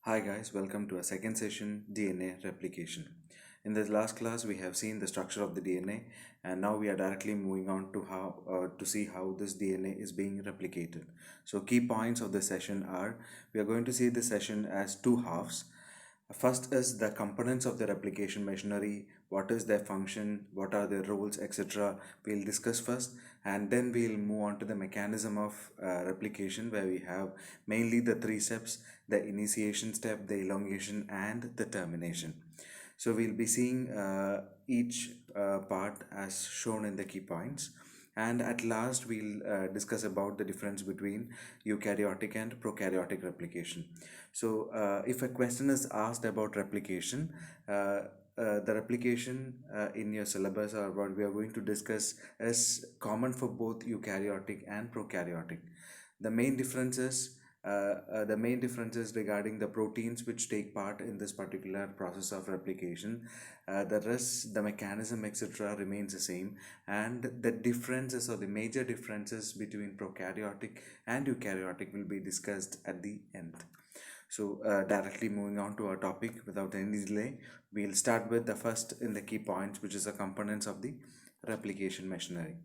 Hi guys, welcome to a second session DNA replication. In this last class we have seen the structure of the DNA, and now we are directly moving on to how to see how this DNA is being replicated. So key points of this session are: we are going to see this session as two halves. First is the components of the replication machinery, what is their function, what are their roles, etc. We'll discuss first, and then we'll move on to the mechanism of replication, where we have mainly the three steps: the initiation step, the elongation, and the termination. So we'll be seeing each part as shown in the key points, and at last we'll discuss about the difference between eukaryotic and prokaryotic replication. So if a question is asked about replication, the replication in your syllabus, or what we are going to discuss, is common for both eukaryotic and prokaryotic. The main difference is regarding the proteins which take part in this particular process of replication. The rest, the mechanism, etc., remains the same, and the differences or the major differences between prokaryotic and eukaryotic will be discussed at the end. So directly moving on to our topic without any delay, we'll start with the first in the key points, which is the components of the replication machinery.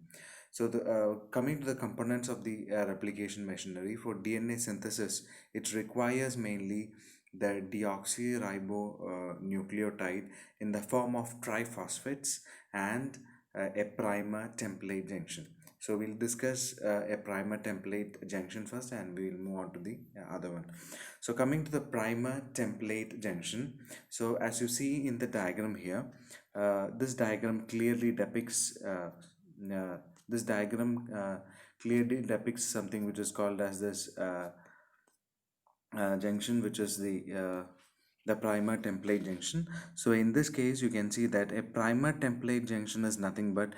So coming to the components of the replication machinery for DNA synthesis, it requires mainly the deoxyribonucleotide in the form of triphosphates and a primer template junction. So we'll discuss a primer template junction first, and we'll move on to the other one. So coming to the primer template junction, so as you see in the diagram here, this diagram clearly depicts uh, this diagram clearly depicts something which is called as this junction, which is the primer template junction. So in this case you can see that a primer template junction is nothing but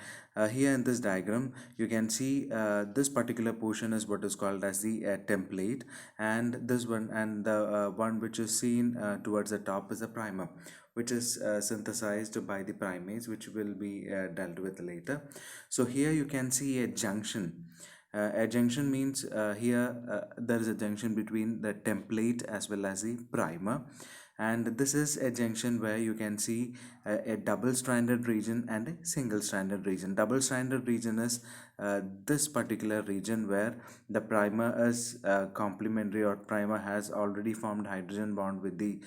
here in this diagram you can see this particular portion is what is called as the template, and this one, and the one which is seen towards the top, is a primer, which is synthesized by the primase, which will be dealt with later. So here you can see a junction. A junction means here there is a junction between the template as well as the primer, and this is a junction where you can see a double stranded region and a single stranded region. Double stranded region is this particular region where the primer is complementary, or primer has already formed hydrogen bond with the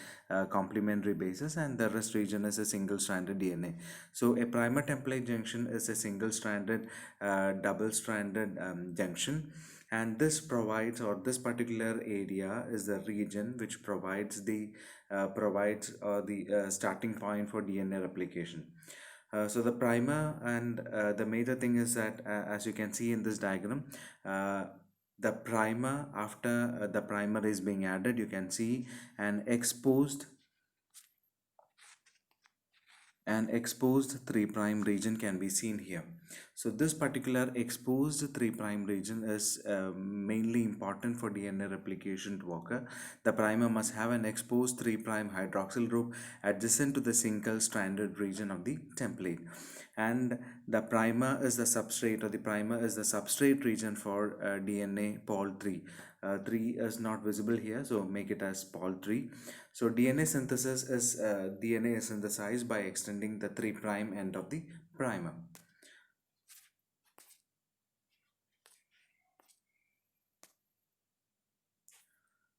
complementary bases, and the rest region is a single stranded DNA. So a primer template junction is a single stranded double stranded junction, and this provides, or this particular area is the region which provides the starting point for DNA replication. So the primer, and the major thing is that as you can see in this diagram, the primer, after the primer is being added, you can see an exposed 3' region can be seen here. So this particular exposed 3' region is mainly important for DNA replication to occur. The primer must have an exposed 3' hydroxyl group adjacent to the single stranded region of the template, and the primer is the substrate, or the primer is the substrate region for DNA pol 3. 3 is not visible here, so make it as pol 3. So DNA synthesis is DNA is synthesized by extending the 3' end of the primer.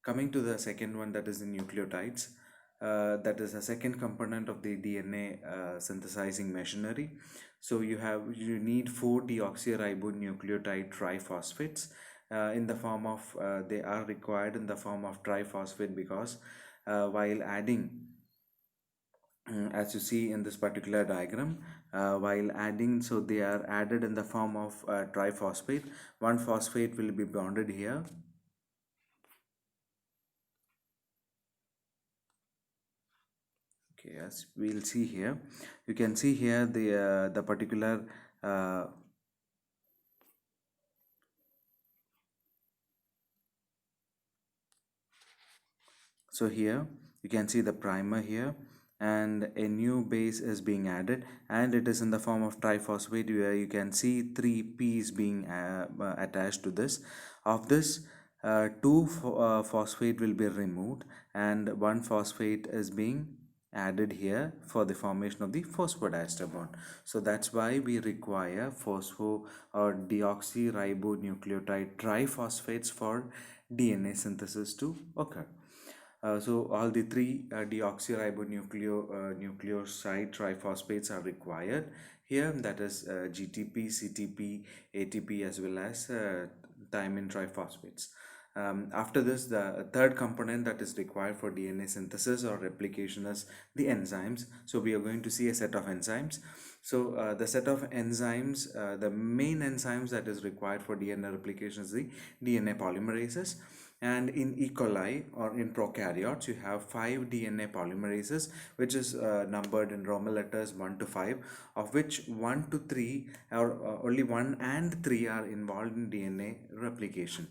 Coming to the second one, that is the nucleotides. That is a second component of the DNA synthesizing machinery. So you need 4 deoxyribonucleotide triphosphates in the form of they are required in the form of triphosphate, because while adding, as you see in this particular diagram, while adding, so they are added in the form of triphosphate. One phosphate will be bonded here. Okay, as we'll see here, you can see here the particular so here you can see the primer here, and a new base is being added, and it is in the form of triphosphate, where you can see 3 P's being attached to this. Of this, phosphate will be removed and one phosphate is being added here for the formation of the phosphodiester bond. So that's why we require phospho or deoxyribonucleotide triphosphates for DNA synthesis to occur. So all the three nucleoside triphosphates are required here, that is GTP, CTP, ATP as well as thymine triphosphates. After this, the third component that is required for DNA synthesis or replication is the enzymes. So we are going to see a set of enzymes. So the set of enzymes, the main enzymes that is required for DNA replication is the DNA polymerases. And in E. coli or in prokaryotes, you have 5 DNA polymerases, which is numbered in Roman letters 1 to 5, of which 1 to 3 or only 1 and 3 are involved in DNA replication.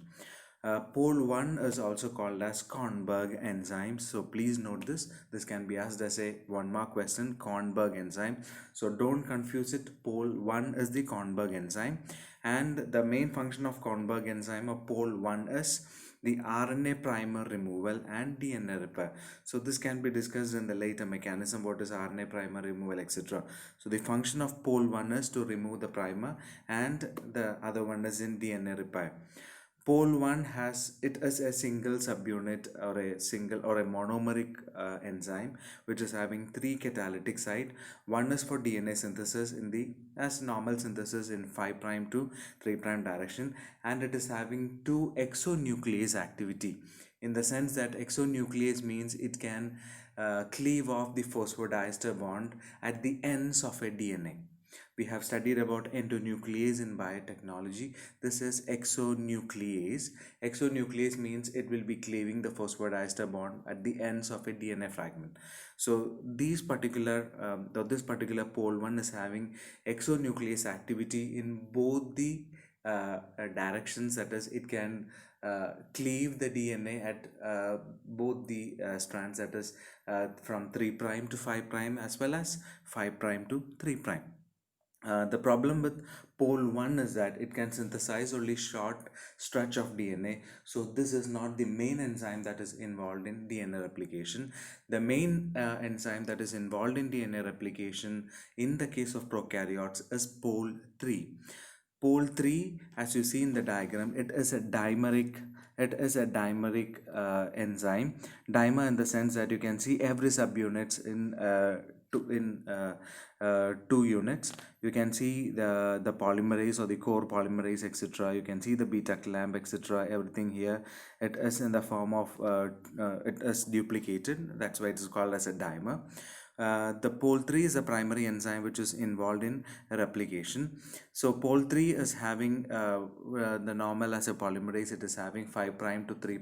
Pole 1 is also called as Kornberg enzyme. So please note this. This can be asked as a 1-mark question, Kornberg enzyme. So don't confuse it. Pole 1 is the Kornberg enzyme. And the main function of Kornberg enzyme or pole 1 is the RNA primer removal and DNA repair. So this can be discussed in the later mechanism, what is RNA primer removal, etc. So the function of pole 1 is to remove the primer and the other one is in DNA repair. Pole 1 has it as a single subunit or a single or a monomeric enzyme which is having 3 catalytic site. One is for DNA synthesis in the as normal synthesis in 5' to 3' direction, and it is having 2 exonuclease activity, in the sense that exonuclease means it can cleave off the phosphodiester bond at the ends of a DNA. We have studied about endonuclease in biotechnology. This is exonuclease. Exonuclease means it will be cleaving the phosphodiester bond at the ends of a DNA fragment. So this particular pole 1 is having exonuclease activity in both the directions, that is it can cleave the DNA at both the strands, that is from 3' to 5' as well as 5' to 3'. The problem with pole 1 is that it can synthesize only short stretch of DNA. So this is not the main enzyme that is involved in DNA replication. The main enzyme that is involved in DNA replication in the case of prokaryotes is pole 3. Pole 3, as you see in the diagram, it is a dimeric enzyme. Dimer in the sense that you can see every subunits in two units. You can see the polymerase or the core polymerase, etc. You can see the beta clamp, etc. Everything here, it is in the form of it is duplicated. That's why it is called as a dimer. The pole 3 is a primary enzyme which is involved in replication. So pole 3 is having the normal as a polymerase, it is having 5' to 3'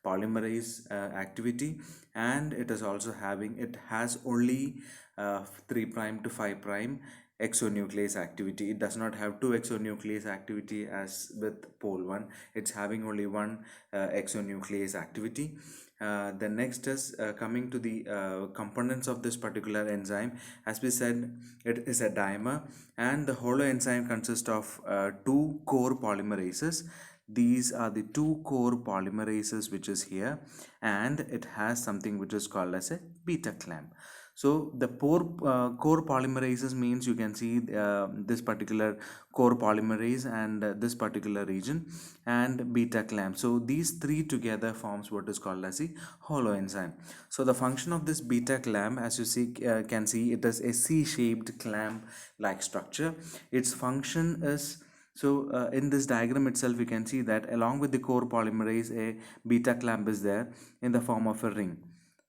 polymerase activity, and it is also having, it has only 3' to 5' exonuclease activity. It does not have 2 exonuclease activity as with pole 1. It's having only 1 exonuclease activity. The next is coming to the components of this particular enzyme. As we said, it is a dimer, and the holoenzyme consists of 2 core polymerases. These are the 2 core polymerases which is here, and it has something which is called as a beta clamp. So the core polymerases means you can see this particular core polymerase and this particular region and beta clamp. So these 3 together forms what is called as the holoenzyme. So the function of this beta clamp, as you see can see, it is a C-shaped clamp like structure. Its function is, so in this diagram itself you can see that along with the core polymerase a beta clamp is there in the form of a ring,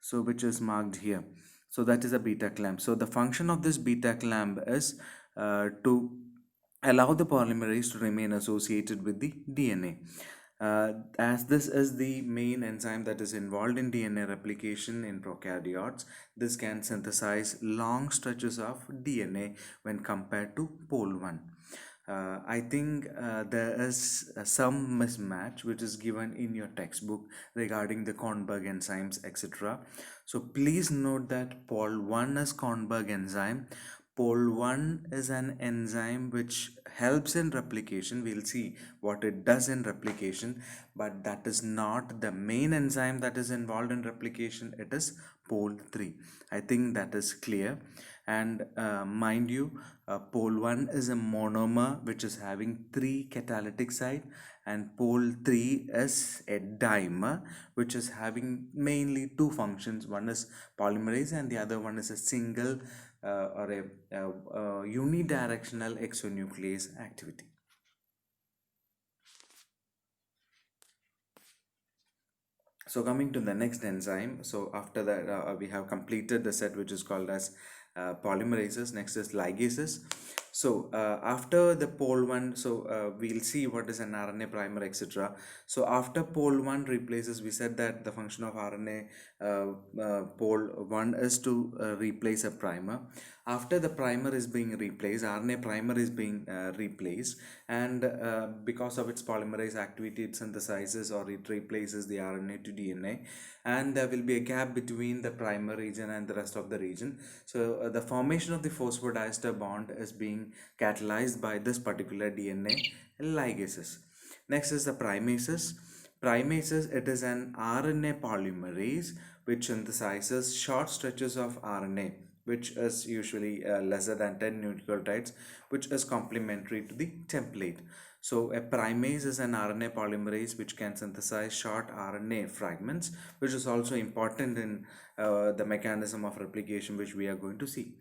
so which is marked here. So that is a beta clamp. So the function of this beta clamp is to allow the polymerase to remain associated with the DNA. As this is the main enzyme that is involved in DNA replication in prokaryotes, this can synthesize long stretches of DNA when compared to pole 1. I think there is some mismatch which is given in your textbook regarding the Kornberg enzymes, etc. So please note that pole 1 is Kornberg enzyme, pol-1 is an enzyme which helps in replication. We'll see what it does in replication, but that is not the main enzyme that is involved in replication. It is pol-3. I think that is clear. And mind you, pol-1 is a monomer which is having 3 catalytic site, and pol-3 is a dimer which is having mainly 2 functions. One is polymerase and the other one is a single or a unidirectional exonuclease activity. So coming to the next enzyme, so after that we have completed the set which is called as polymerases. Next is ligases. So after the pol-1, so we'll see what is an RNA primer, etc. So after pol-1 replaces, we said that the function of RNA pol-1 is to replace a primer. After the primer is being replaced, RNA primer is being replaced, and because of its polymerase activity, it synthesizes or it replaces the RNA to DNA, and there will be a gap between the primer region and the rest of the region. So the formation of the phosphodiester bond is being catalyzed by this particular DNA ligases. Next is the primases. Primases, it is an RNA polymerase which synthesizes short stretches of RNA, which is usually lesser than 10 nucleotides, which is complementary to the template. So a primase is an RNA polymerase which can synthesize short RNA fragments, which is also important in the mechanism of replication, which we are going to see.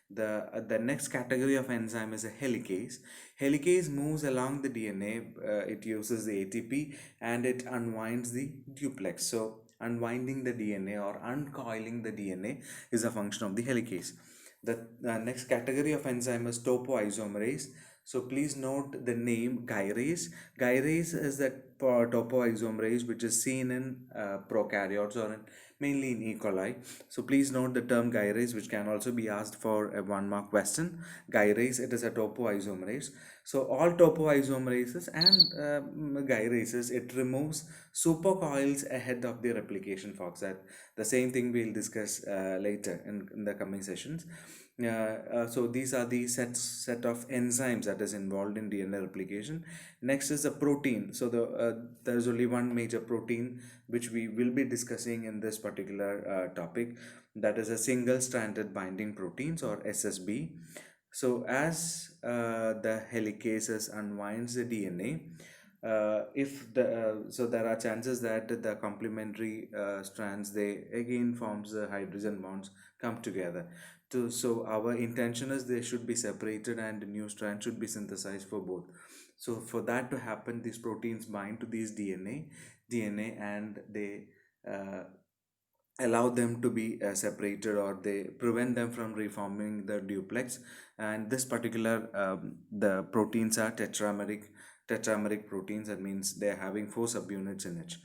The next category of enzyme is a helicase. Helicase moves along the DNA. It uses the ATP and it unwinds the duplex. So unwinding the DNA or uncoiling the DNA is a function of the helicase. The next category of enzyme is topoisomerase. So please note the name gyrase. Gyrase is that topoisomerase which is seen in prokaryotes or mainly in E. coli. So please note the term gyrase, which can also be asked for a 1-mark question. Gyrase, it is a topoisomerase. So all topoisomerases and gyrases, it removes supercoils ahead of the replication forks. That the same thing we'll discuss later in the coming sessions. So these are the set of enzymes that is involved in DNA replication. Next is the protein. So there is only one major protein which we will be discussing in this particular topic, that is a single stranded binding proteins or SSB. So as the helicases unwinds the DNA, if the so there are chances that the complementary strands, they again forms the hydrogen bonds come together. So our intention is they should be separated and a new strand should be synthesized for both. So for that to happen, these proteins bind to these DNA and they allow them to be separated, or they prevent them from reforming the duplex. And this particular the proteins are tetrameric proteins. That means they are having 4 subunits in it.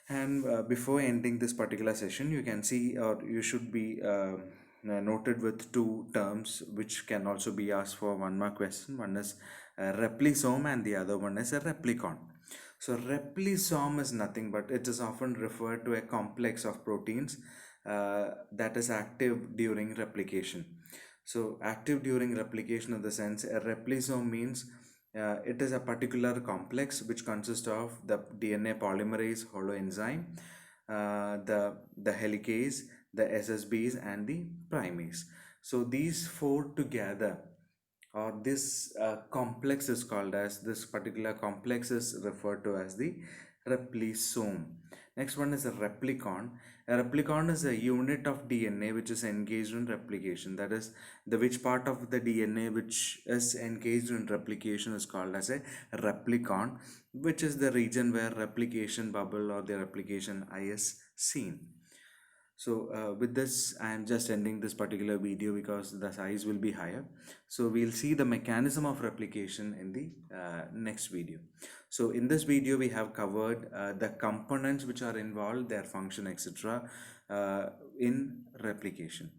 And before ending this particular session, you can see, or you should be noted with 2 terms which can also be asked for 1-mark question. One is replisome and the other one is a replicon. So replisome is nothing but it is often referred to a complex of proteins that is active during replication. So active during replication, in the sense a replisome means it is a particular complex which consists of the DNA polymerase holoenzyme, the helicase, the SSBs and the primase. So these 4 together, or this complex is called as, this particular complex is referred to as the replisome. Next one is a replicon. A replicon is a unit of DNA which is engaged in replication. That is, the which part of the DNA which is engaged in replication is called as a replicon, which is the region where replication bubble or the replication eye is seen. So with this, I am just ending this particular video because the size will be higher. So we'll see the mechanism of replication in the next video. So in this video, we have covered the components which are involved, their function, etc. In replication.